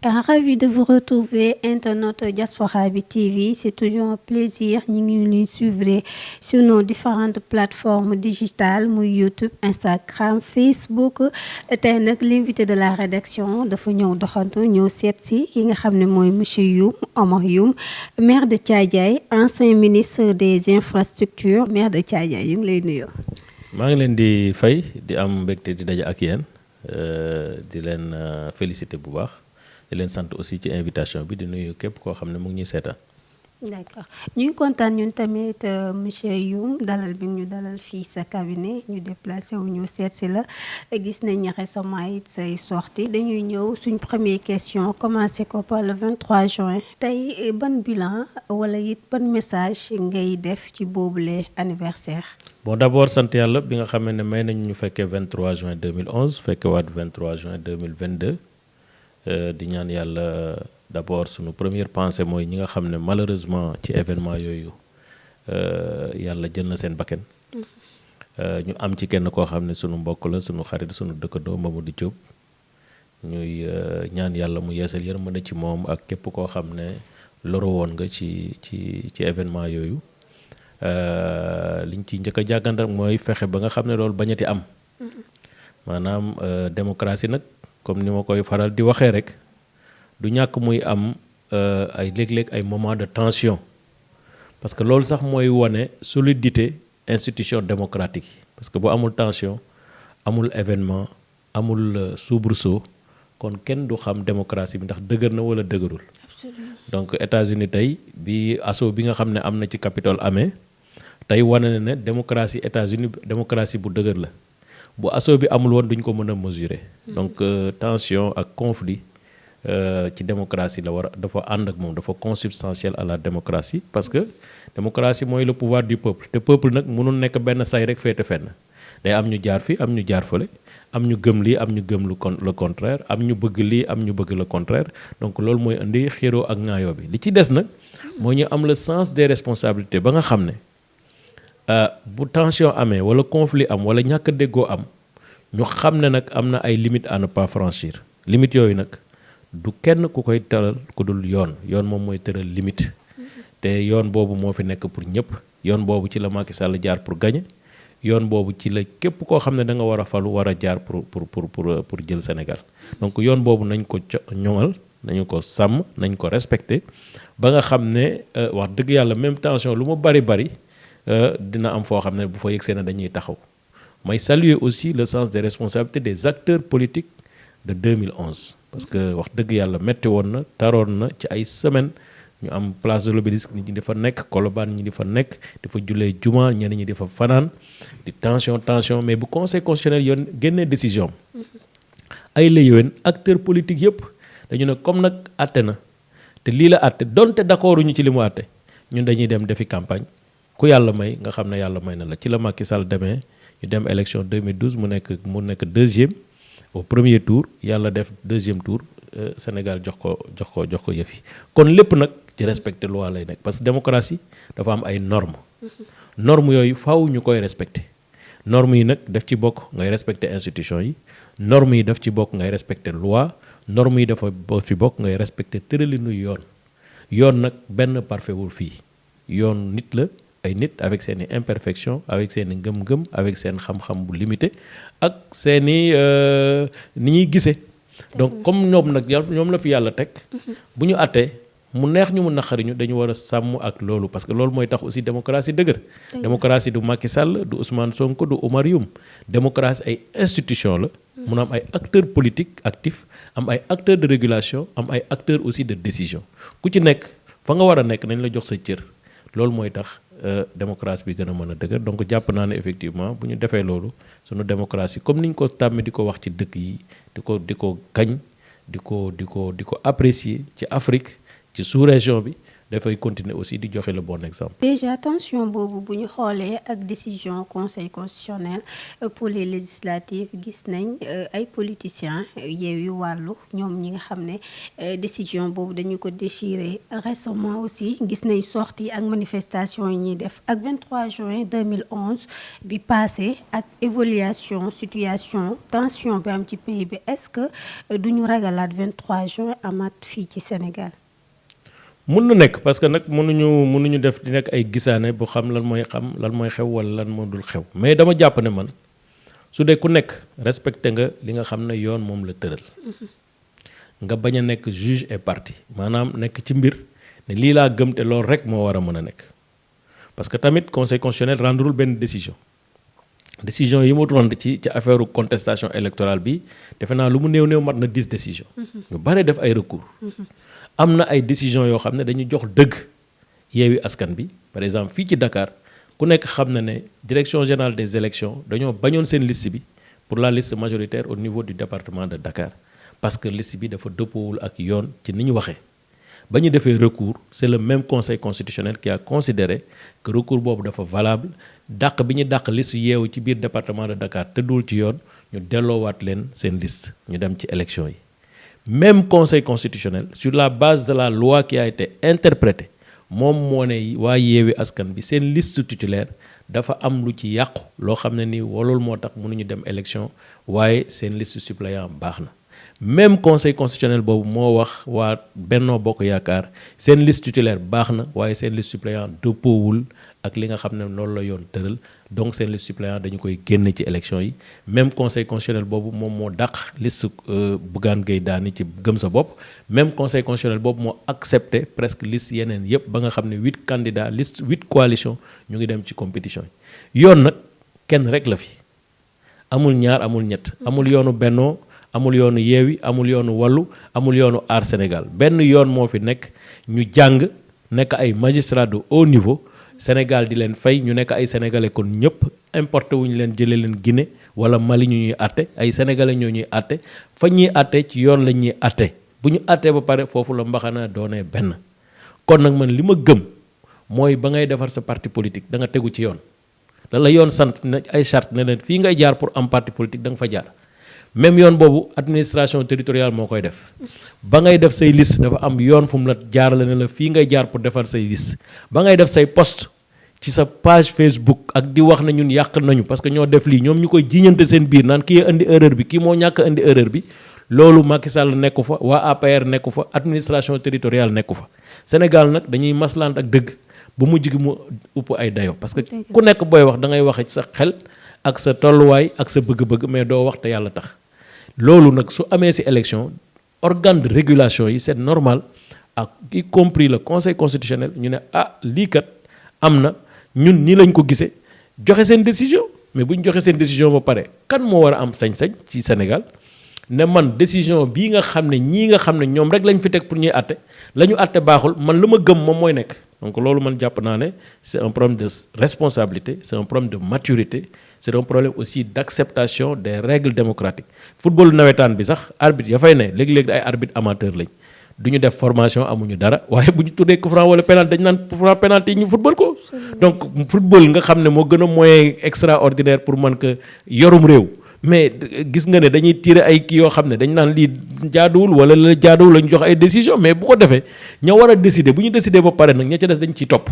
Ravi de vous retrouver, internaute Diaspora bi TV. C'est toujours un plaisir. Ñu ngi ñuy suivre sur nos différentes plateformes digitales muy YouTube, Instagram, Facebook. Tey nag l'invité de la rédaction dafa ñëw doxantu ñëw seet si ki nga xam ne mooy monsieur Youm Omar Youm, maire de Thiadiaye, ancien ministre des infrastructures. Maire de Thiadiaye yu ngi lay nuyu. maa ngi leen di fay di am mbégte di daje ak yéen di leen féliciter bu baax. di leen sant aussi ci invitation bi di nuyu képp koo xam ne mu ngi ñuy seetaan. D'accord ñu ngi kontaan ñun tamit monsieur Youm dalal bi ñu dalal fii sa cabinet ñu déplacé wu ñu seet si la gis nañ récemment it say sorties dañuy ñëw suñ première question commencé ko par le 23 juin tey ban bilan wala it ban message ngay def ci boobule anniversaire. bon d'abord sant yàlla bi nga xam ne may nañ ñu fekkee 23 juin 2011 fekke waat 23 juin 2022. di ñaan yàlla d'abord sunu première pensée mooy ñi nga xam ne malheureusement ci événement yooyu yàlla jël na seen bakken ñu am ci kenn koo xam ne sunu mbokk la sunu xarit sunu dëkkandoo Mamadou Diop ñuy ñaan yàlla mu yeesal yërmande ci moom ak képp koo xam ne loru woon nga ci événement yooyu liñ ci njëkk a jàngat mooy fexe ba nga xam ne loolu bañati am maanaam démocratie nag comme ni ma koy faral di waxee rek du ñàkk muy am ay léeg-léeg ay moment de tension parce que loolu sax mooy wane solidité institution démocratique yi parce que bu amul tension amul événement amul soubresaut kon kenn du xam démocratie bi ndax dëgër na wala dëgërul. Absolument. Donc États-Unis tey bi assaut bi nga xam ne am na ci Capitole amee tey wane na ne démocratie États-Unis démocratie bu dëgër la. bu assaut bi amul woon duñ ko mën a mesurer donc tension ak conflit ci démocratie la war a dafa ànd ak moom dafa consubstantiel à la démocratie parce que démocratie mooy le pouvoir du peuple te peuple nag mënul nekk benn say rek féete fenn day am ñu jaar fi am ñu jaar fële am ñu gëm lii am ñu gëm le contraire am ñu bëgg lii am ñu bëgg le contraire donc loolu mooy indi xiroo ak ŋaayoo bi li ci des nag moo ñu am le sens des responsabilités ba nga xam ne bu tension amee wala conflit am wala ñàkk déggoo am ñu xam ne nag am na ay limites à ne pas franchir limites yooyu nag du kenn ku koy tëral ku dul yoon moom mooy tëral limite te yoon boobu moo fi nekk pour ñëpp yoon boobu ci la Macky Sall jaar pour gagner yoon boobu ci la képp koo xam ne da nga war a falu war a jaar pour jël Sénégal donc yoon boobu nañ ko ñoŋal nañu ko sàmm nañ ko respecter ba nga xam ne wax dëgg yàlla même tension lu mu bari dina am foo xam ne bu fa yëgsee ne dañuy taxaw may saluer aussi le sens des responsabilités des acteurs politiques de 2011 parce que wax dëgg yàlla metti woon na taroon na ci ay semaines ñu am place de l'Obélisque nit ñi di fa nekk Colobane ñi di fa nekk di fa jullee juma ñenn ñi di fa fanaan di tension mais bu conseil constitutionnel yoon génnee décision ay la yowén acteurs politiques yëpp dañu ne comme nag àtte na te lii la àtte donte d'accord ñu ci li mu àtte ñun dañuy dem defi campagne ku yàlla may nga xam ne yàlla may na la ci la Macky Sall demee ñu dem élection 2012 mu nekk deuxième au premier tour yàlla def deuxième tour Sénégal jox ko yëf yi kon lépp nag ci respecter loi lay nekk parce que démocratie dafa am ay normes yooyu faaw ñu koy respecter normes yi nag daf ci bokk ngay respecter institution yi normes yi daf ci bokk ngay respecter loi normes yi dafa ci bokk ngay respecter tëralinu yoon nag benn parfait wul fii yoon nit la ay nit avec seen i imperfection avec seen i ngëm-ngëm avec seen xam-xam bu limité ak seen i ni ñuy gisee donc comme ñoom nag ñoom la fi yàlla teg bu ñu àttee mu neex ñu mu naqariñu dañu war a sàmm ak loolu parce que loolu mooy tax aussi démocratie dëgër démocratie du Macky Sall du Ousmane Sonko du Oumar Youm démocratie ay institution la mun am ay acteurs politiques actifs am ay acteurs de régulation am ay acteurs aussi de décision ku ci nekk fa nga war a nekk nañ la jox sa cër loolu mooy tax démocratie bi gën a mën a dëgër donc jàpp naa ne effectivement bu ñu defee loolu sunu démocratie comme ni ñu ko tàmmee di ko wax ci dëkk yi di ko kañ di ko apprécier ci Afrique ci sous-région bi dafay continuer aussi di joxe le bon exemple. Déjà tension boobu bu ñu xoolee ak décision conseil constitutionnel pour les législatives gis nañ ay politiciens Yewwi Wàllu ñoom ñi nga xam ne décision boobu dañu ko déchiré récemment aussi gis nañ sortie ak manifestation yi ñuy def ak 23 juin 2011 bi passé ak évaluation situation tension bi am ci pays bi est-ce que duñu ragalaat 23 juin amaat fii ci Sénégal. mun na nekk parce que nag mënuñu def di nekk ay gisaane bu xam lan mooy xew wala lan moo dul xew mais dama jàpp ne man su dee ku nekk respecté nga li nga xam ne yoon moom la tëral nga bañ a nekk juge et partie maanaam nekk ci mbir ne lii laa gëm te loolu rek moo war a mën a nekk parce que tamit conseil constitutionnel rendrul benn décision yi mu rend ci affaire contestation électorale bi defe naa lu mu néew mat na 10 décisions ñu bare def ay recours am na ay décisions yoo xam ne dañu jox dëgg Yewwi Askan bi par exemple fii ci Dakar ku nekk xam na ne direction générale des élections dañoo bañoon seen liste bi pour la liste majoritaire au niveau du département de Dakar parce que liste bi dafa dëppoowul ak yoon ci ni ñu waxee ba ñu defee recours c'est le même conseil constitutionnel qui a considéré que recours boobu dafa valable dàq bi ñu dàq liste Yewwi ci biir département de Dakar tëddul ci yoon ñu delloowaat leen seen liste ñu dem ci élection yi même conseil constitutionnel sur la base de la loi qui a été interprétée moom moo ne waa Yewwi Askan bi seen liste titulaire dafa am lu ci yàqu loo xam ne ni loolu moo tax mënuñu dem élection waaye seen liste suppléant baax na même conseil constitutionnel boobu moo wax waa Benno Bokk Yaakaar seen liste titulaire baax na waaye seen liste suppléant dëppoowul ak li nga xam ne loolu la yoon tëral donc seen liste suppléant dañu koy génne ci élection yi même conseil constitutionnel boobu moom moo dàq liste Bougane Gueye Dany ci gëm sa bopp même conseil constitutionnel boobu moo accepté presque liste yeneen yépp ba nga xam ne 8 candidats liste 8 coalitions ñu ngi dem ci compétition yi yoon nag kenn rek la fi amul ñaar amul ñett amul yoonu Benno amul yoonu Yewwi amul yoonu Wallu amul yoonu Aar Sénégal benn yoon moo fi nekk ñu jàng nekk ay magistrats de haut niveau Sénégal di leen fay ñu nekk ay sénégalais kon ñëpp importé wuñu leen jëlee leen Guinée wala Mali ñu ñuy àtte ay sénégalais ñoo ñuy àtte fa ñuy àtte ci yoon lañ ñuy àtte bu ñu àttee ba pare foofu la mbaxana doonee benn kon nag man li ma gëm mooy ba ngay defar sa parti politique da nga tegu ci yoon la yoon sant ne ay charte ne leen fii ngay jaar pour am parti politique da nga fa jaar même yoon boobu administration territoriale moo koy def ba ngay def say liste dafa am yoon fu mu la jaarale ne la fii ngay jaar pour defar say liste ba ngay def say post ci sa page Facebook ak di wax ne ñun yàq nañu parce que ñoo def lii ñoom ñu koy jiiñante seen biir naan kii indi erreur bi kii moo ñàkk indi erreur bi loolu Macky Sall nekku fa waa APR nekku fa administration territoriale nekku fa Sénégal nag dañuy maslant ak dëgg ba mujj gi mu upp ay dayo parce que ku nekk booy wax da ngay waxe ci sa xel ak sa tolluwaay ak sa bëgg-bëgg mais doo wax te yàlla tax loolu nag su amee ci élection organe de régulation yi c'est normal ak y compris le conseil constitutionnel ñu ne lii kat am na ñun nii lañ ko gisee joxe seen décision mais bu ñu joxe seen décision ba pare kan moo war a am sañ-sañ ci Sénégal ne man décision bii nga xam ne ñii nga xam ne ñoom rek lañ fi teg pour ñuy àtte la ñu àtte baaxul man lu ma gëm moom mooy nekk donc loolu man jàpp naa ne c'est un problème de responsabilité c'est un problème de maturité c'est un problème aussi d'acceptation des règles démocratiques football nawetaan bi sax arbitre ya fay ne léegi-léegi ay arbitre amateur lañ du ñu def formation amuñu dara waaye bu ñu tuddee coup franc wala penalty dañ naan coup franc penalty yi ñu football ko donc football nga xam ne moo gën a moyen extraordinaire pour mën ko yorum réew mais gis nga ne dañuy tirer ay kii yoo xam ne dañ naan lii jaaduwul wala la jaaduwul la ñu jox ay décision mais bu ko defee ña war a décider bu ñu décider ba pare nag ña ca des dañ ciy topp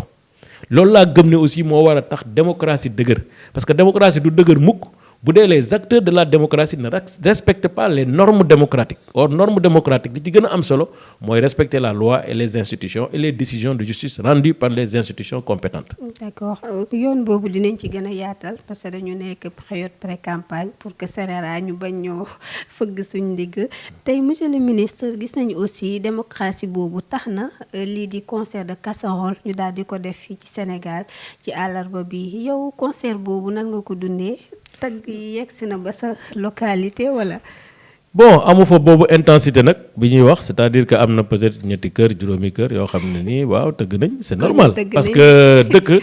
loolu laa gëm ne aussi moo war a tax démocratie dëgër parce que démocratie du dëgër mukk bu dee les acteurs de la démocratie ne respectent pas les normes démocratiques or normes démocratiques li ci gën a am solo mooy respecter la loi et les institutions et les décisions de justice rendues par les institutions compétentes. D'accord yoon boobu dinañ ci gën a yaatal parce que dañu nekk période pré-campagne pour que Sénégal ñu bañ ñoo fëgg suñ ndigg tey monsieur le ministre gis nañu aussi démocratie boobu tax na lii di concert de casserole ñu daal di ko def fii ci Sénégal ci àllarba bi yow concert boobu nan nga ko dundee. tagg yi yegsi na ba sa localité wala. bon amu fa boobu intensité nag bi ñuy wax c'est-à-dire que am na peut-être ñetti kër juróomi kër yoo xam ne nii waaw tëgg nañ c'est normal parce que dëkk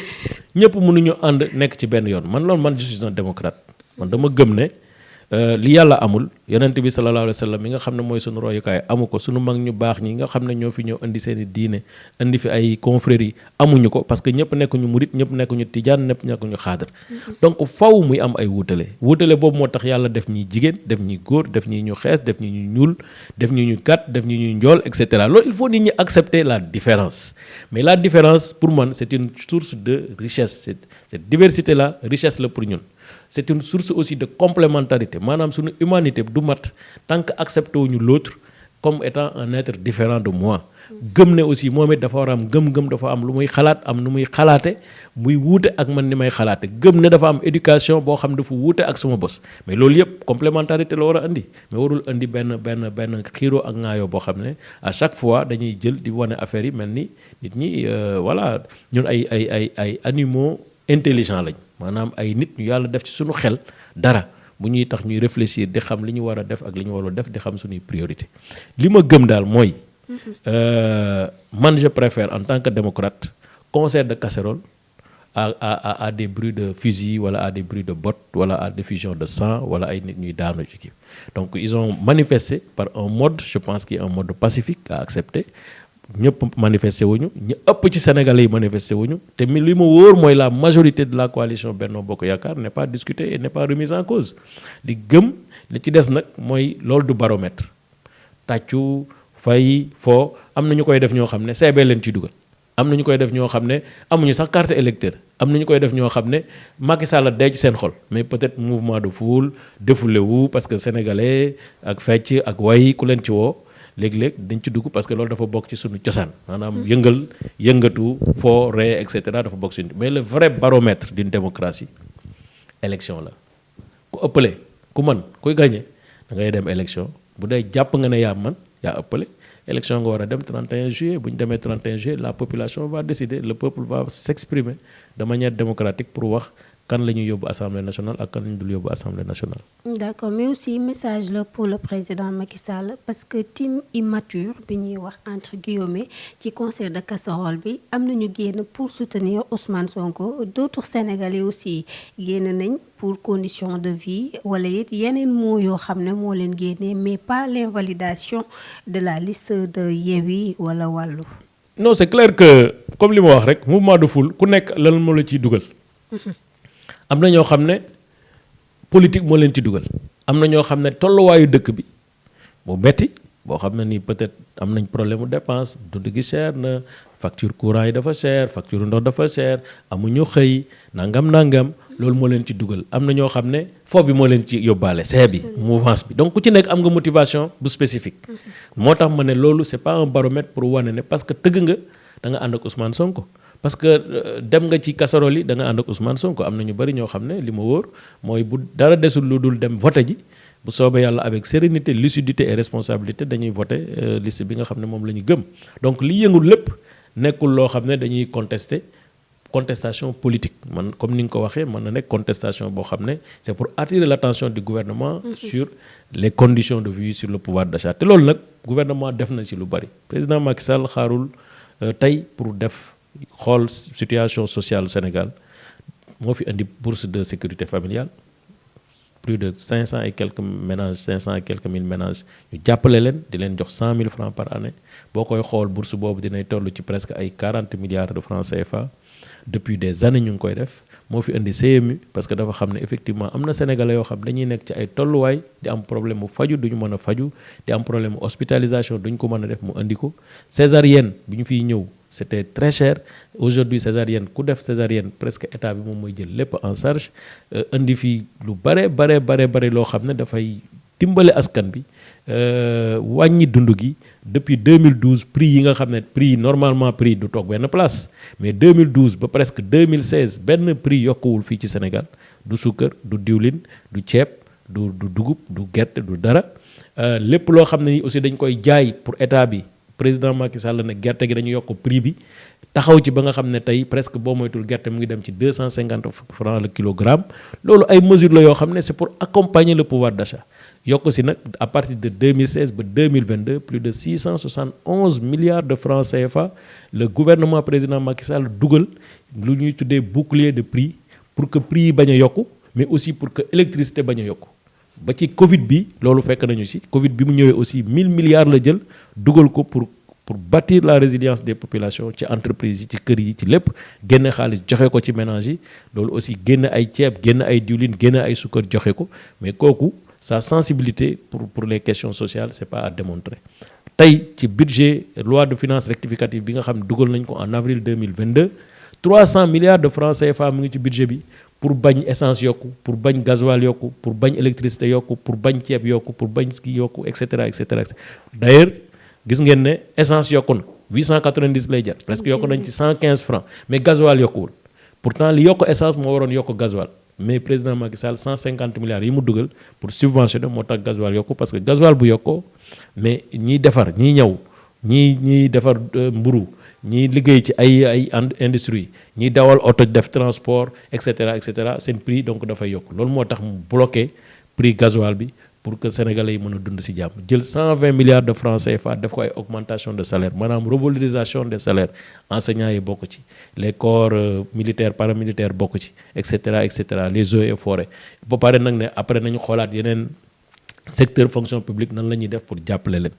ñëpp mënuñu ànd nekk ci benn yoon man loolu man je suis un démocrate man dama gëm ne li yàlla amul yonent bi sallallahu alayhi wa sallam mi nga xam ne mooy sunu royukaay amu ko sunu mag ñu baax ñi nga xam ne ñoo fi ñëw indi seen i diine indi fi ay confréries yi amuñu ko parce que ñëpp nekkuñu murit ñëpp nekkuñu tijaan ñëpp nekkuñu xaadar donc faw muy am ay wuutale boobu moo tax yàlla def ñi jigéen def ñi góor def ñi ñu xees def ñi ñu ñuul def ñi ñu gàtt def ñi ñu njool et cetera loolu il faut nit ñi accepter la différence mais la différence pour man c'est une source de richesse cette diversité là richesse la pour ñun c'est une source aussi de complémentarité maanaam suñu humanité du mat tant que accepté wuñu l'autre comme étant un être différent de moi gëm ne aussi moom it dafa war a am gëm-gëm dafa am lu muy xalaat am nu muy xalaate muy wuute ak man ni may xalaate gëm ne dafa am éducation boo xam dafa wuute ak sama bos mais loolu yëpp complémentarité la war a indi mais warul indi benn xiiroo ak ŋaayoo boo xam ne à chaque fois dañuy jël di wane affaire yi mel ni nit ñi voilà ñun ay animaux intelligents lañ maanaam ay nit ñu yàlla def ci suñu xel dara bu ñuy tax ñuy réfléchir di xam li ñu war a def ak li ñu warul def di xam suñuy priorité li ma gëm daal mooy man je préfère en tant que démocrate concert de casserole à des bruits de fusil wala à des bruits de bottes wala à diffusion de sang wala ay nit ñuy daanu ci kii donc ils ont manifesté par un mode je pense qu'il est un mode pacifique à accepter ñëpp manifesté wuñu ñu ëpp ci Sénégalais yi manifesté wuñu te li ma wóor mooy la majorité de la coalition Benno Bokk Yaakaar n'est pas discutée et n'est pas remise en cause li gëm li ci des nag mooy loolu du baromètre tàccu fay foo am na ñu koy def ñoo xam ne CB leen ci dugal am na ñu koy def ñoo xam ne amuñu sax carte électeur am na ñu koy def ñoo xam ne Macky Sall dee ci seen xol mais peut-être mouvement de foule défoulé wu parce que sénégalais ak fecc ak way ku leen ci woo léeg-léeg dañ ci dugg parce que loolu dafa bokk ci suñu cosaan maanaam yëngatu foo ree et cetera dafa bokk suñu mais le vrai baromètre d'une démocratie élection la ku ëppale ku man kuy gagné da ngay dem élection bu dee jàpp nga ne yaa man yaa ëppale élection nga war a dem 31 juillet bu ñu demee 31 juillet la population va décider le peuple va s'exprimer de manière démocratique pour wax kan la ñuy yóbbu assemblée nationale ak kan la ñu dul yóbbu assemblée nationale. d'accord mais aussi message la pour le président Macky Sall parce que team immature bi ñuy wax entre guillemets ci concert de casserole bi am nañu génn pour soutenir Ousmane Sonko d'autres Sénégalais aussi génn nañ pour conditions de vie wala it yeneen moo yoo xam ne moo leen génnee mais pas l'invalidation de la liste de Yewwi wala Wallu. non c'est clair que comme li ma wax rek mouvement de foule ku nekk lan moo la ciy dugal. am na ñoo xam ne politique moo leen ci dugal am na ñoo xam ne tolluwaayu dëkk bi mu metti boo xam ne nii peut-être am nañ problème mu dépense dund gi cher na facture courant yi dafa cher facture ndox dafa cher amuñu xëy nangam loolu moo leen ci dugal am na ñoo xam ne fo bi moo leen ci yóbbaale see bi mouvance bi donc ku ci nekk am nga motivation bu spécifique moo tax ma ne loolu c'est pas un baromètre pour wane ne parce que tëgg nga da nga ànd ak Ousmane Sonko parce que dem nga ci casserole yi da nga ànd ak Ousmane Sonko am na ñu bari ñoo xam ne li ma wóor mooy bu dara desul lu dul dem voter ji bu soobee yàlla avec sérénité lucidité et responsabilité dañuy voter liste bi nga xam ne moom la ñu gëm donc li yëngul lépp nekkul loo xam ne dañuy contestation politique man comme ni nga ko waxee mën na nekk contestation boo xam ne c'est pour attirer l'attention du gouvernement sur les conditions de vie sur le pouvoir d'achat te loolu nag gouvernement def na ci lu bari président Macky Sall xaarul tey pour def xool situation sociale Sénégal moo fi indi bourse de sécurité familiale plus de 500 et quelques ménages 500 et quelques mille ménages ñu jàppale leen di leen jox 100 000 francs par année boo koy xool bourse boobu dinay toll ci presque ay 40 milliards de francs CFA depuis des années ñu ngi koy def moo fi indi CMU parce que dafa xam ne effectivement am na sénégalais yoo xam dañuy nekk ci ay tolluwaay di am problème mu faju duñu mën a faju di am problème mu hospitalisation duñ ko mën a def mu indi ko césarienne bi ñu fiy ñëw c'était très cher aujourd'hui césarienne ku def césarienne presque état bi moom mooy jël lépp en charge indi fii lu bare loo xam ne dafay dimbale askan bi wàññi dund gi depuis 2012 prix yi nga xam ne prix normalement prix du toog benn place mais 2012 ba presque 2016 benn prix yokkuwul fii ci Sénégal du suukar du diwlin du ceeb du dugub du gerte du dara lépp loo xam ne ni aussi dañ koy jaay pour état bi président Macky Sall ne gerte gi dañu yokk prix bi taxaw ci ba nga xam ne tey presque boo moytul gerte mu ngi dem ci 250 francs le kilogramme loolu ay mesures la yoo xam ne c'est pour accompagner le pouvoir d'achat yokk si nag à partir de 2016 ba 2022 plus de 671 milliards de francs CFA le gouvernement président Macky Sall dugal lu ñuy tuddee bouclier de prix pour que prix yi bañ a yokku mais aussi pour que électricité bañ a yokku ba ci Covid bi loolu fekk nañu ci Covid bi mu ñëwee aussi 1000 milliards la jël dugal ko pour bâtir la résilience des populations ci entreprises yi ci kër yi ci lépp génne xaalis joxe ko ci ménage yi loolu aussi génne ay ceeb génne ay diwlin génne ay sukkar joxe ko mais kooku sa sensibilité pour les questions sociales c'est pas à démontrer tey ci budget loi de finances rectificative bi nga xam ne dugal nañ ko en avril 2022 300 milliards de francs CFA mu ngi ci budget bi pour bañ essence yokku pour bañ gasoil yokku pour bañ électricité yokku pour bañ ceeb yokku pour bañ ski yokku et cetera et cetera d'ailleurs gis ngeen ne essence yokku na 890 lay jar presque yokku nañ ci 115 francs mais gasoil yokkuwul pourtant li yokk essence moo waroon yokk gasoil mais président Macky Sall 150 milliards yi mu dugal pour subventionner moo tax gasoil yokku parce que gasoil bu yokkoo mais ñiy defar ñiy ñëw ñiy defar mburu ñiy liggéey ci ay industrie ñiy dawal oto def transport et cetera seen prix donc dafay yokk loolu moo tax mu bloqué prix gasoil bi pour que sénégalais yi mën a dund ci jàmm jël 120 milliards de francs CFA def ko ay augmentation de salaire maanaam revalorisation des salaires enseignants yi bokk ci les corps militaires paramilitaires bokk ci et cetera les eaux et forêts ba pare nag ne après nañu xoolaat yeneen secteur fonction publique nan la ñuy def pour jàppale leen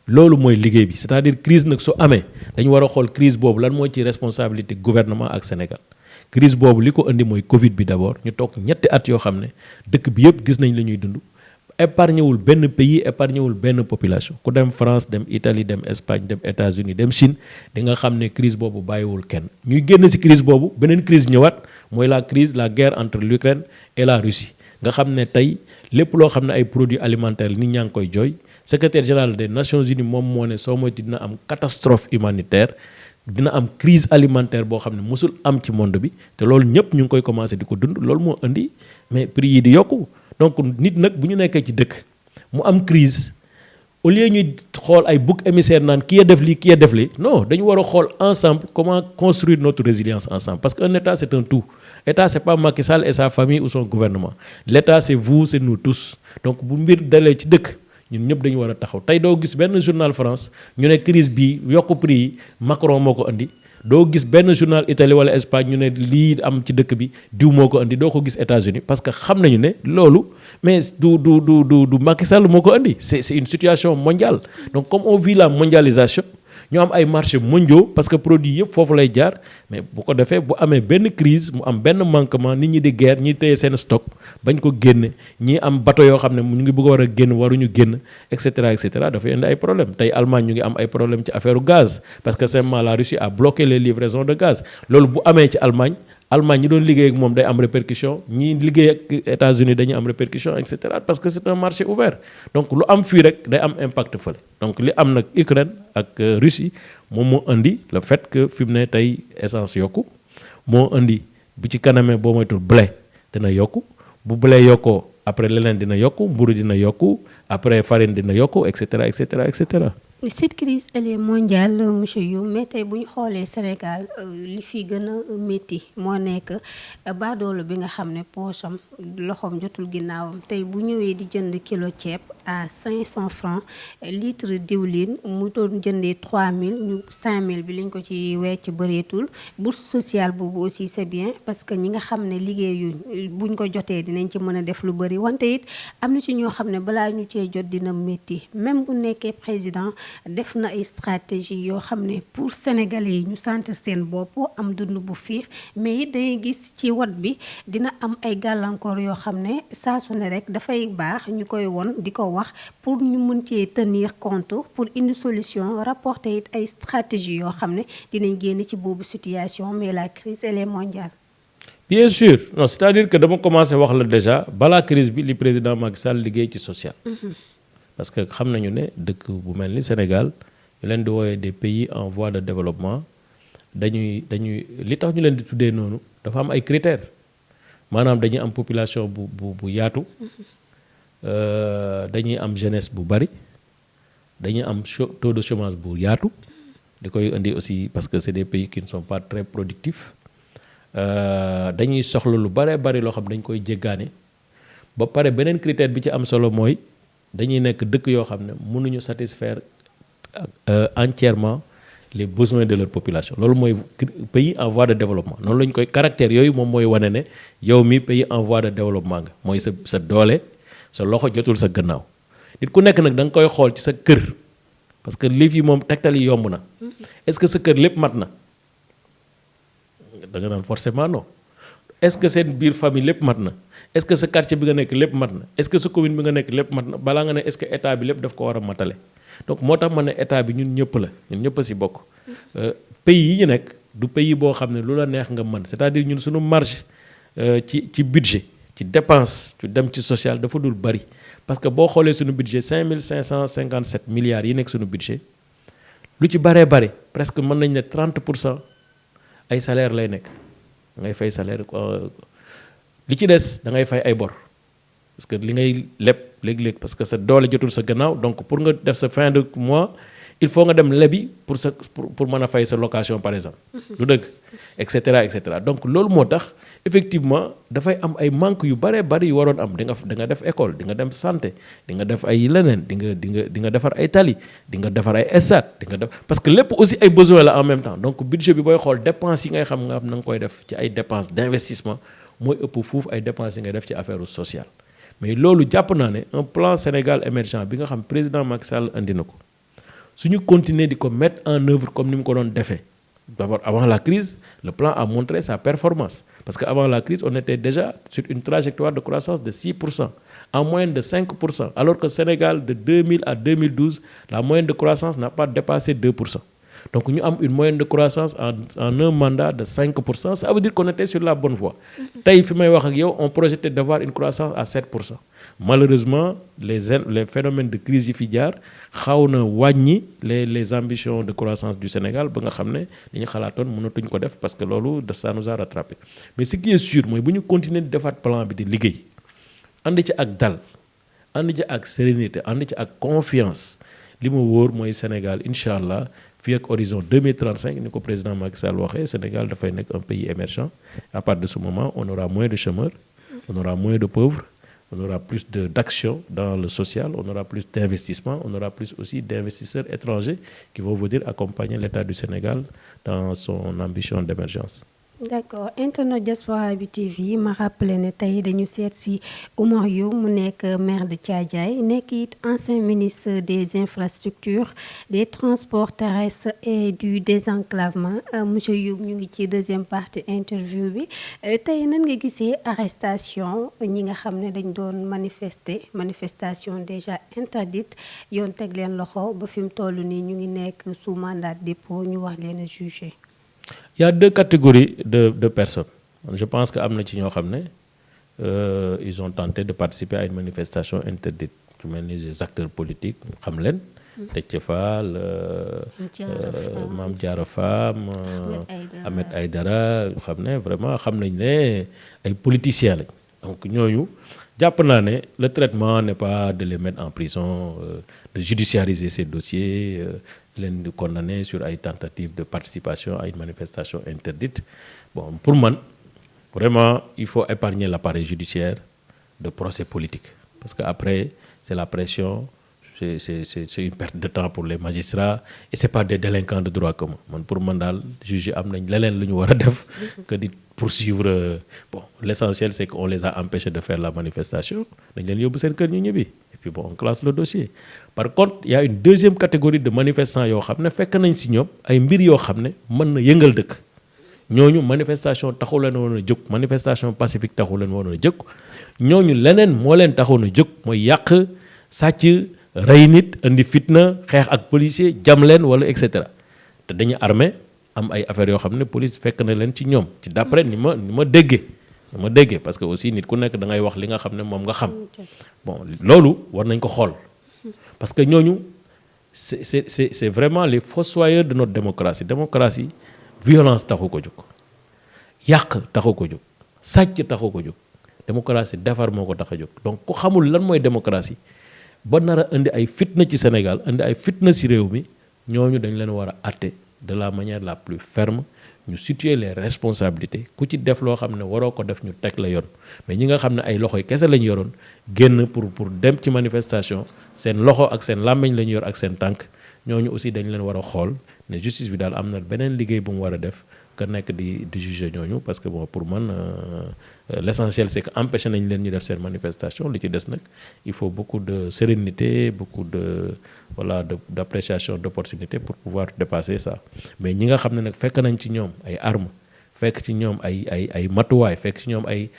loolu mooy liggéey bi c'est-à-dire crise nag su amee dañu war a xool crise boobu lan mooy ci responsabilité gouvernement ak Sénégal crise boobu li ko indi mooy Covid bi d'abord ñu toog ñetti at yoo xam ne dëkk bi yëpp gis nañ la ñuy dund épargné wul benn pays épargné wul benn population ku dem France dem Italie dem Espagne dem États-Unis dem Chine di nga xam ne crise boobu bàyyiwul kenn ñuy génn ci crise boobu beneen crise ñëwaat mooy la guerre entre l'Ukraine et la Russie nga xam ne tey lépp loo xam ne ay produits alimentaires nit ñaa ngi koy jooy secrétaire général des Nations Unies moom moo ne soo moytu dina am catastrophe humanitaire dina am crise alimentaire boo xam ne musul am ci monde bi te loolu ñëpp ñu ngi koy commencé di ko dund loolu moo indi mais prix yi di yokku donc nit nag bu ñu nekkee ci dëkk mu am crise au lieu ñuy xool ay bouc émissaire naan kii a def lii kii a def lii non dañu war a xool ensemble comment construire notre résilience ensemble parce qu'un État c'est un tout État c'est pas Macky Sall et sa famille ou son gouvernement l'État c'est vous c'est nous tous donc bu mbir dalee ci dëkk ñun ñëpp dañu war a taxaw tey doo gis benn journal France ñu ne crise bi yokk prix yi Macron moo ko indi doo gis benn journal Italie wala Espagne ñu ne lii am ci dëkk bi diw moo ko indi doo ko gis États-Unis parce que xam nañu ne loolu mais du Macky Sall moo ko indi c'est une situation mondiale donc comme on vit la mondialisation ñu am ay marchés mondiaux parce que produit yëpp foofu lay jaar mais bu ko defee bu amee benn crise mu am benn manquement nit ñi di guerre ñi téye seen stock bañ ko génne ñi am bateau yoo xam ne ñu ngi bëgg a war a génn waruñu génn et cetera dafay indi ay problème tey Allemagne ñu ngi am ay problème ci affaire gaz parce que simplement la Russie a bloqué les livraisons de gaz loolu bu amee ci Allemagne ñi doon liggéey ak moom day am répercussion ñi liggéey ak États-Unis dañuy am répercussion et cetera parce que c'est un marché ouvert donc lu am fii rek day am impact fële donc li am nag Ukraine ak Russie moom moo indi le fait que fi mu ne tey essence yokku moo indi bu ci kanamee boo moytul blé dina yokku bu blé yokkoo après leneen dina yokku mburu dina yokku après farine dina yokku et cetera et cetera et cetera. Cette crise elle est mondiale monsieur Youm mais tey bu ñu xoolee Sénégal li fi gën a métti moo nekk baadoolo bi nga xam ne poosam loxoom jotul ginnaawam tey bu ñëwee di jënd kilo ceeb à 500 francs litre diwlin mu doon jëndee 3000 ñu 5000 bi liñ ko ci wecc bëreetul bourse sociale boobu aussi c'est bien parce que ñi nga xam ne liggéeyuñ buñ ko jotee dinañ ci mën a def lu bëri wante it am na ci ñoo xam ne balaa ñu cee jot dina métti même bu nekkee président def na ay stratégie yoo xam ne pour sénégalais yi ñu sentir seen bopp am dund bu fiix mais it dangay gis ci wat bi dina am ay gàllankoor yoo xam ne saa su ne rek dafay baax ñu koy won di ko wax pour ñu mën cee tenir compte pour une solution rapporter it ay stratégie yoo xam ne dinañ génn ci boobu situation mais la crise elle est mondiale. Bien sûr non c'est-à-dire que dama commencé wax la déjà balaa crise bi li président Macky Sall liggéey ci social. Parce que xam nañu ne dëkk bu mel ni Sénégal ñu leen di woowee des pays en voie de développement dañuy li tax ñu leen di tuddee noonu dafa am ay critères maanaam dañuy am population bu yaatu dañuy am jeunesse bu bari dañuy am taux de chômage bu yaatu di koy indi aussi parce que c'est des pays qui ne sont pas très productifs dañuy soxla lu bari loo xam dañ koy jéggaane ba pare beneen critère bi ci am solo mooy dañuy nekk dëkk yoo xam ne mënuñu satisfaire entièrement les besoins de leur population loolu mooy pays en voie de développement noonu lañ koy caractère yooyu moom mooy wane ne yow mi pays en voie de développement nga mooy sa doole sa loxo jotul sa gannaaw nit ku nekk nag da nga koy xool ci sa kër parce que lii fi moom tegtal yi yomb na est-ce que sa kër lépp mat na da nga naan forcément non est-ce que seen biir famille lépp mat na est-ce que sa quartier bi nga nekk lépp mat na est-ce que sa commune bi nga nekk lépp mat na balaa nga ne est-ce que état bi lépp daf ko war a matale donc moo tax ma ne état bi ñun ñëpp la ñun ñëpp a si bokk pays yi ñu nekk du pays boo xam ne lu la neex nga mën c'est-à-dire ñun suñu marge ci budget ci dépense ci dem ci social dafa dul bari parce que boo xoolee suñu budget 5557 milliards yi nekk suñu budget lu ci baree bari presque mën nañ ne 30% ay salaire lay nekk da ngay fay salaire li ci des da ngay fay ay bor parce que li ngay leb léeg-léeg parce que sa doole jotul sa gannaaw donc pour nga def sa fin de mois il faut nga dem lebi pour mën a fay sa location par exemple lu dëgg et cetera donc loolu moo tax effectivement dafay am ay manque yu baree bari yu waroon am di nga def école di nga dem santé di nga def ay leneen di nga defar ay tali di nga defar ay stade di nga def parce que lépp aussi ay besoin la en même temps donc budget bi booy xool dépenses yi ngay xam nga na nga koy def ci ay dépenses d'investissement mooy ëpp fuuf ay dépenses yi ngay def ci affaire sociale mais loolu jàpp naa ne un plan Sénégal émergent bi nga xam président Macky Sall andi na ko suñu continuer di ko mettre en œuvre comme ni mu ko doon defee d'abord avant la crise le plan a montré sa performance parce que avant la crise on était déjà sur une trajectoire de croissance de 6% en moyenne de 5% alors que Sénégal de 2000 à 2012 la moyenne de croissance n'a pas dépassé 2%. Donc nous avons une moyenne de croissance en un mandat de 5%. Ça veut dire qu'on était sur la bonne voie. On projetait d'avoir une croissance à 7%. Malheureusement, les phénomènes de crise fidière ont les ambitions de croissance du Sénégal. Parce que ça nous a rattrapé. Mais ce qui est sûr, c'est que si nous continuons de faire plan de ligue, on est avec dal, on est avec sérénité, on est avec confiance. Ce qui est sûr, c'est Sénégal, Inch'Allah, fii ak horizon 2035 ni ko président Macky Sall waxee Sénégal dafay nekk un pays émergent à partir de ce moment on aura moins de chômeurs on aura moins de pauvres on aura plus d'action dans le social on aura plus d'investissement on aura plus aussi d'investisseurs étrangers qui vont venir accompagner l'État du Sénégal dans son ambition d'émergence. D'accord internet Diaspora bi TV ma rappelé ne tey dañu seet si Oumar Youm mu nekk maire de Thiadiaye nekk it ancien ministre des infrastructures des transports terrestres et du désenclavement monsieur Youm ñu ngi ci deuxième partie interview bi tey nan nga gisee arrestation ñi nga xam ne dañ doon manifestation déjà interdite yoon teg leen loxo ba fi mu toll nii ñu ngi nekk sous mandat de dépôt ñu wax leen a jugé. Il y a deux catégories de personnes. Je pense que ils ont tenté de participer à une manifestation interdite. Les acteurs politiques, Khamlen, Tekefal, Mam Diarra, Ahmed Aïdara, vraiment, les politiciens. Donc, nous, le traitement n'est pas de les mettre en prison, de judiciariser ces dossiers, de condamner sur une tentative de participation à une manifestation interdite. Bon, pour moi, vraiment, il faut épargner l'appareil judiciaire de procès politiques. Parce qu'après, c'est la pression, c'est une perte de temps pour les magistrats et ce n'est pas des délinquants de droit commun. Pour moi, juger que de poursuivre. Bon, l'essentiel, c'est qu'on les a empêchés de faire la manifestation. Et puis bon, on classe le dossier. Par contre, il y a une deuxième catégorie de manifestants qui ont fait un signe, ay mbir yo xamné mën na yëngal dëkk. Ñooñu manifestation taxu leen woon a jóg manifestation pacifique taxu leen woon a jóg. Ñooñu leneen moo leen taxoon a jóg mooy yàq sàcc rey nit indi fitna xeex ak policier jam leen wala et cetera te dañu armé am ay affaires yoo xam ne police fekk na leen ci ñoom ci d'après ni ma déggee parce que aussi nit ku nekk da ngay wax li nga xam ne moom nga xam bon loolu war nañ ko xool parce que ñooñu c'est vraiment les fossoyeurs de notre démocratie violence taxu ko jóg yàq taxu ko jóg sàcc taxu ko jóg démocratie defar moo ko tax a jóg donc ku xamul lan mooy démocratie ba nar a indi ay fitna ci Sénégal indi ay fitna ci réew mi ñooñu dañ leen war a àtte de la manière la plus ferme ñu situer les responsabilités ku ci def loo xam ne waroo ko def ñu teg la yoon mais ñi nga xam ne ay loxoy kese lañu yoroon génn pour dem ci manifestation seen loxo ak seen làmmiñ lañu yor ak seen tànk ñooñu aussi dañ leen war a xool ne justice bi daal am na beneen liggéey bu mu war a def que nekk di juger ñooñu parce que bon pour man l'essentiel c'est que empêcher nañ leen ñu def seen manifestation li ci des nag il faut beaucoup de sérénité beaucoup d'appréciation d'opportunité pour pouvoir dépasser ça mais ñi nga xam ne nag fekk nañ ci ñoom ay armes fekk ci ñoom ay matuwaay fekk ci ñoom ay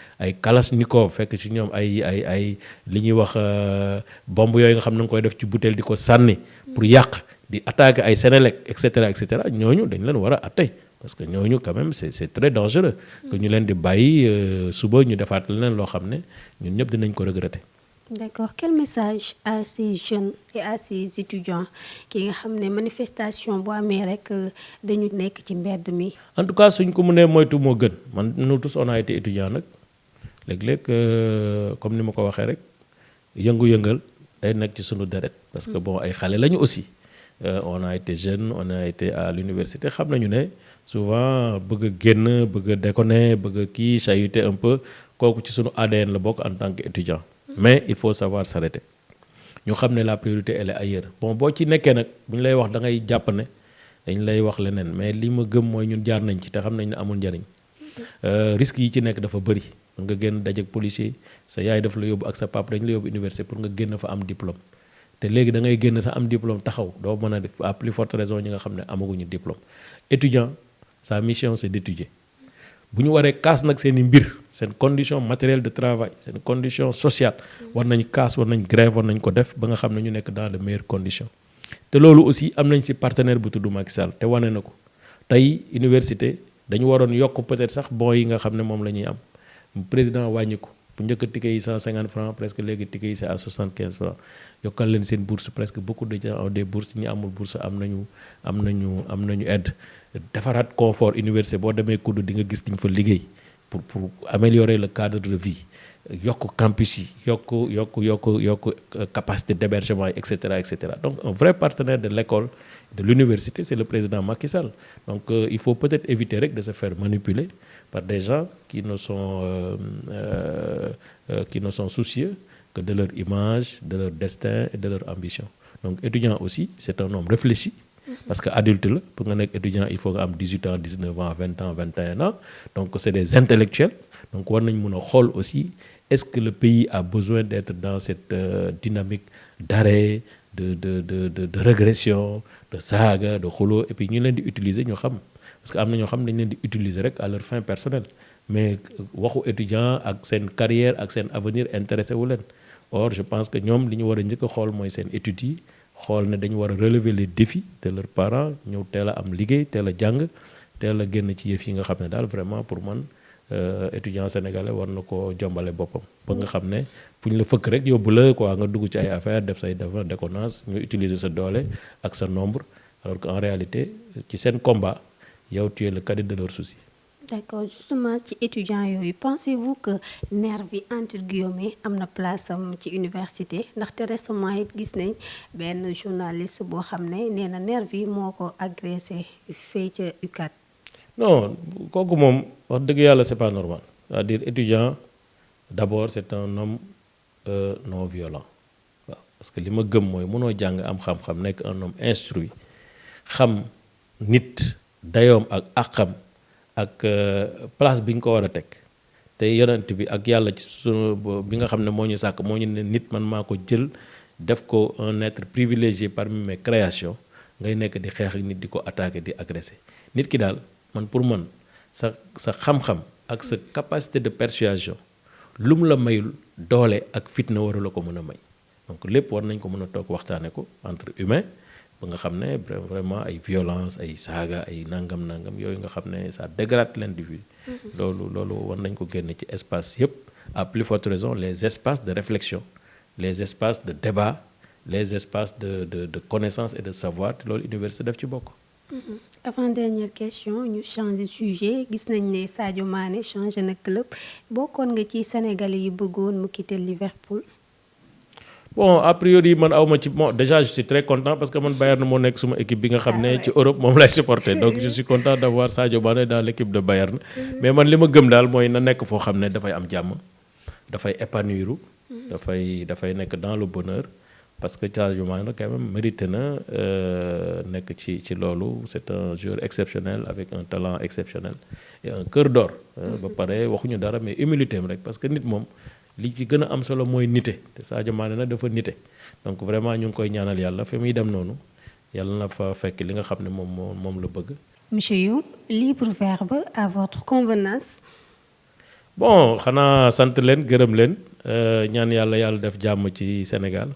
kalachnikov fekk ci ñoom ay li ñuy wax bombe yooyu nga xam ne nga koy def ci bouteille di ko sànni pour yàq di attaquer ay Sénélec et cetera ñooñu dañ leen war a atte parce que ñooñu quand même c'est très dangereux que ñu leen di bàyyi suba ñu defaat leneen loo xam ne ñun ñëpp dinañ ko regretter. D'accord. Quel message à ces jeunes et à ces étudiants qui nga xam ne manifestation bu amee rek dañu nekk ci mbedd mi. En tout cas suñ ko mënee moytu moo gën man nous tous on a été étudiants nag léeg-léeg comme ni ma ko waxee rek yëngu-yëngal day nekk ci sunu deret parce que bon ay xale lañu aussi on a été jeunes on a été à l'université xam nañu ne souvent bëgg a génn bëgg a déconner bëgg a kii chahuter un peu kooku ci sunu ADN la bokk en tant qu'étudiant. Mais il faut savoir s'arrêter ñu xam ne la priorité elle est ailleurs bon boo ci nekkee nag bu ñu lay wax da ngay jàpp ne dañ lay wax leneen mais li ma gëm mooy ñun jaar nañ ci te xam nañ ne amul njariñ risques yi ci nekk dafa bëri nga génn dajeek policier sa yaay daf la yóbbu ak sa papa dañ la yóbbu université pour nga génn fa am diplôme te léegi da ngay génn sa am diplôme taxaw doo mën a def à plus forte raison ñi nga xam ne amaguñu diplôme étudiant sa mission c'est d'étudier bu ñu waree kaas nag seen i mbir seen condition matérielle de travail seen condition sociale war nañ kaas war nañ grève war nañ ko def ba nga xam ne ñu nekk dans de meilleures conditions te loolu aussi am nañ ci partenaire bu tudd Macky Sall te wane na ko tey université dañu waroon yokk peut-être sax bon yi nga xam ne moom la ñuy am président wàññi ko bu njëkk ticket yi 150 francs presque léegi ticket yi c'est à 75 francs yokkal leen seen bourse presque beaucoup de gens ont des bourses ñi amul bourse am nañu aide defaraat confort université boo demee kudd di nga gis diñ fa liggéey pour améliorer le cadre de vie yokk campus yi yokk capacité d'hébergement et cetera donc un vrai partenaire de l'école de l'université c'est le président Macky Sall donc il faut peut-être éviter rek de se faire manipuler par des gens qui ne sont soucieux que de leur image de leur destin et de leur ambition donc étudiant aussi c'est un homme réfléchi parce que adulte la pour nga nekk étudiant il faut nga am 18 ans 19 ans 20 ans 21 ans donc c'est des intellectuels donc war nañ mën a xool aussi est-ce que le pays a besoin d'être dans cette dynamique d'arrêt de régression de saaga de xuloo et puis ñu leen di utiliser ñoo xam parce que am na ñoo xam dañ leen di utiliser rek à leur fin personnelle mais waxu étudiant ak seen carrière ak seen avenir intéressé wu leen or je pense que ñoom li ñu war a njëkk a xool mooy seen études yi xool ne dañu war a relever les défis de leurs parents ñëw teel a am liggéey teel a jàng teel a génn ci yëf yi nga xam ne daal vraiment pour man étudiant sénégalais war na ko jombale boppam ba nga xam ne fu ñu la fëkk rek yóbbu la quoi nga dugg ci ay affaire def say déconnance ñu utiliser sa doole ak sa nombre alors qu'en réalité ci seen combat yow tu es le cadet de leurs soucis. D'accord, justement ci étudiants yooyu pensez-vous que nervi entre guillemets am na place am ci université ndaxte récemment it gis nañ benn journaliste boo xam ne nee na nervi moo ko agressé fee ca UCAD. non kooku moom wax dëgg yàlla c'est pas normal c'est-à-dire étudiant d'abord c'est un homme non violent waaw parce que li ma gëm mooy mënoo jàng am xam-xam nekk un homme instruit xam nit dayoom ak àqam ak place bi nga ko war a teg te yonent bi ak yàlla ci sunu bi nga xam ne moo ñu sàkk moo ñu ne nit man maa ko jël def ko un être privilégié parmi mes créations ngay nekk di xeex ak nit di ko attaquer di agresser nit ki daal man pour man sa xam-xam ak sa capacité de persuasion lu mu la mayul doole ak fitna waru la ko mën a may donc lépp war nañ ko mën a toog waxtaane ko entre humains ba nga xam ne vraiment ay violence ay saaga ay nangam yooyu nga xam ne ça dégrade l'individu loolu war nañ ko génne ci espace yëpp à plus forte raison les espaces de réflexion les espaces de débat les espaces de connaissance et de savoir te loolu université def ci bokk. Avant dernière question ñu changer sujet gis nañ ne Sadio Mané changé na club bokkoon nga ci Sénégalais yi bëggoon mu quitter Liverpool. bon a priori man awma ci bon déjà je suis très content parce que man Bayern moo nekk suma équipe bi nga xam ne ci Europe moom lay supporter donc je suis content d'avoir Sadio Mané dans l'équipe de Bayern mais man li ma gëm daal mooy na nekk foo xam ne dafay am jàmm dafay épanouir dafay nekk dans le bonheur parce que Sadio Mané quand même mérité na nekk ci loolu. C'est un joueur exceptionnel avec un talent exceptionnel et un cœur d'or. ba pare waxuñu dara mais humilité am rek parce que nit moom li ci gën a am solo mooy nite te Sadio Mané nag dafa nite donc vraiment ñu ngi koy ñaanal yàlla fi muy dem noonu yàlla na fa fekk li nga xam ne moom la bëgg. Monsieur Youm, libre verbe à votre convenance. Bon xanaa sant leen gërëm leen ñaan yàlla def jàmm ci Sénégal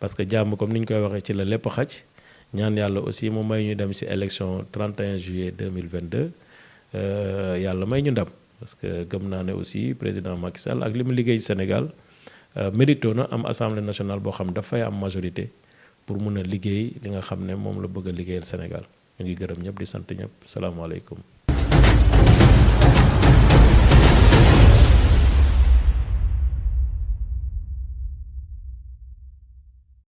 parce que jàmm comme ni ñu koy waxee ci la lépp xaj ñaan yàlla aussi mu may ñu dem ci élection 31 juillet 2022 yàlla may ñu ndam parce que gëm naa ne aussi président Macky Sall ak li mu liggéey Sénégal mérito na am assemblée nationale boo xam dafay am majorité pour mun a liggéey li nga xam ne moom la bëgg a liggéeyal Sénégal ñu ngi gërëm ñëpp di sant ñëpp salaamaaleykum.